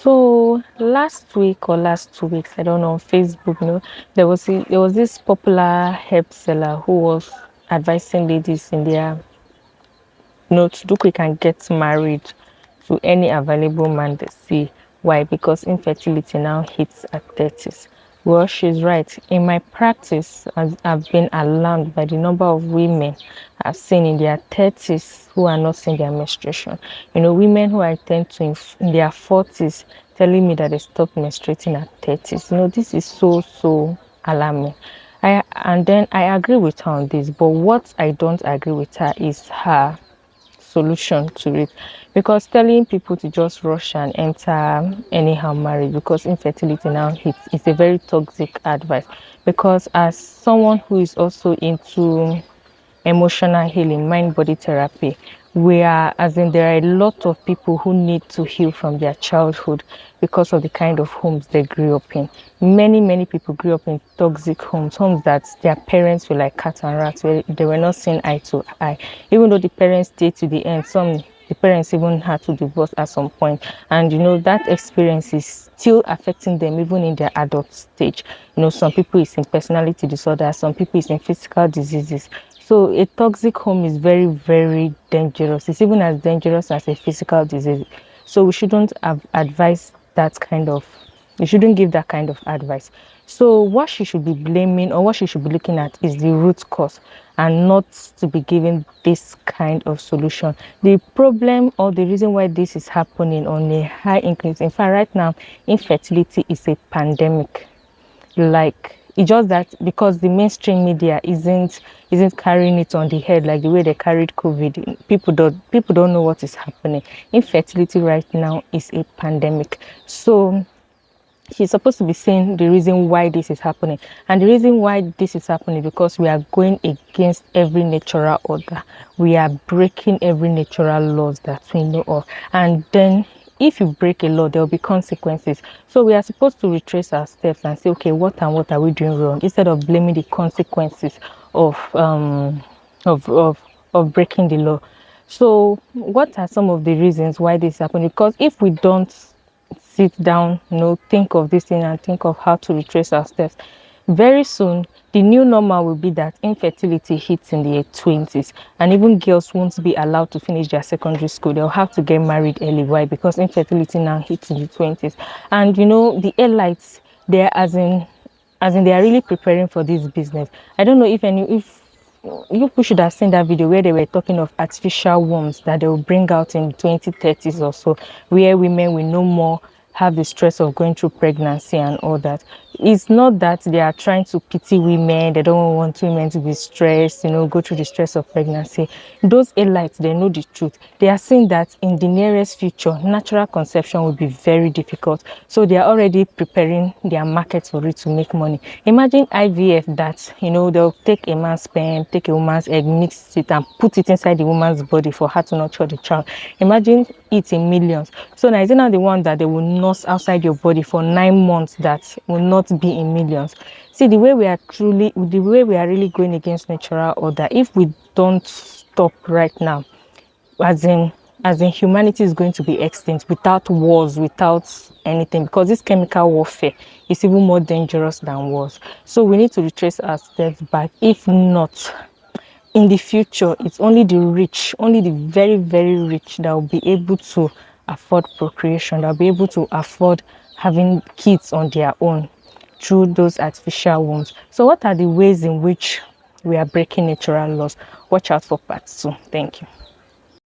So last week or last 2 weeks, I don't know, on Facebook, there was this popular herb seller who was advising ladies in their to do quick and get married to any available man they see. Why? Because infertility now hits at 30s. Well, she's right. In my practice, I've been alarmed by the number of women I've seen in their 30s who are not seeing their menstruation. Women who I tend to in their 40s telling me that they stopped menstruating at 30s. This is so alarming. And then I agree with her on this, but what I don't agree with her is her solution to it, because telling people to just rush and enter anyhow marriage because infertility now hits is a very toxic advice. Because as someone who is also into emotional healing, mind body therapy, as in there are a lot of people who need to heal from their childhood because of the kind of homes they grew up in. Many people grew up in toxic homes that their parents were like cat and rat, where they were not seeing eye to eye. Even though the parents stayed to the end, the parents even had to divorce at some point. And that experience is still affecting them even in their adult stage. Some people is in personality disorder, some people is in physical diseases. So a toxic home is very dangerous. It's even as dangerous as a physical disease. So we shouldn't advise that kind of, we shouldn't give that kind of advice. So what she should be blaming, or what she should be looking at, is the root cause, and not to be giving this kind of solution. The problem, or the reason why this is happening on a high increase, in fact right now, infertility is a pandemic. Like, it's just that because the mainstream media isn't carrying it on the head like the way they carried COVID. People don't know what is happening. Infertility right now is a pandemic. So she's supposed to be saying the reason why this is happening, and the reason why this is happening because we are going against every natural order. We are breaking every natural laws that we know of, and then if you break a law, there will be consequences. So we are supposed to retrace our steps and say, okay, what are we doing wrong, instead of blaming the consequences of of breaking the law. So what are some of the reasons why this happened? Because if we don't sit down, think of this thing and think of how to retrace our steps, very soon the new normal will be that infertility hits in the 20s, and even girls won't be allowed to finish their secondary school. They'll have to get married early. Why? Because infertility now hits in the 20s. And the elites, they're as in they are really preparing for this business. I don't know if you people should have seen that video where they were talking of artificial wombs that they will bring out in 2030s or so, where women will no more have the stress of going through pregnancy and all that. It's not that they are trying to pity women. They don't want women to be stressed, go through the stress of pregnancy. Those elites, they know the truth. They are saying that in the nearest future, natural conception will be very difficult. So they are already preparing their market for it to make money. Imagine IVF that, they'll take a man's sperm, take a woman's egg, mix it and put it inside the woman's body for her to nurture the child. Imagine it in millions. So now, is it now the one that they will nurse outside your body for 9 months that will not be in millions? See, the way we are really going against natural order, if we don't stop right now, as in humanity is going to be extinct without wars, without anything, because this chemical warfare is even more dangerous than wars. So we need to retrace our steps back. If not, in the future, it's only the rich, only the very rich, that will be able to afford procreation, that will be able to afford having kids on their own through those artificial wombs. So what are the ways in which we are breaking natural laws? Watch out for part 2. Thank you.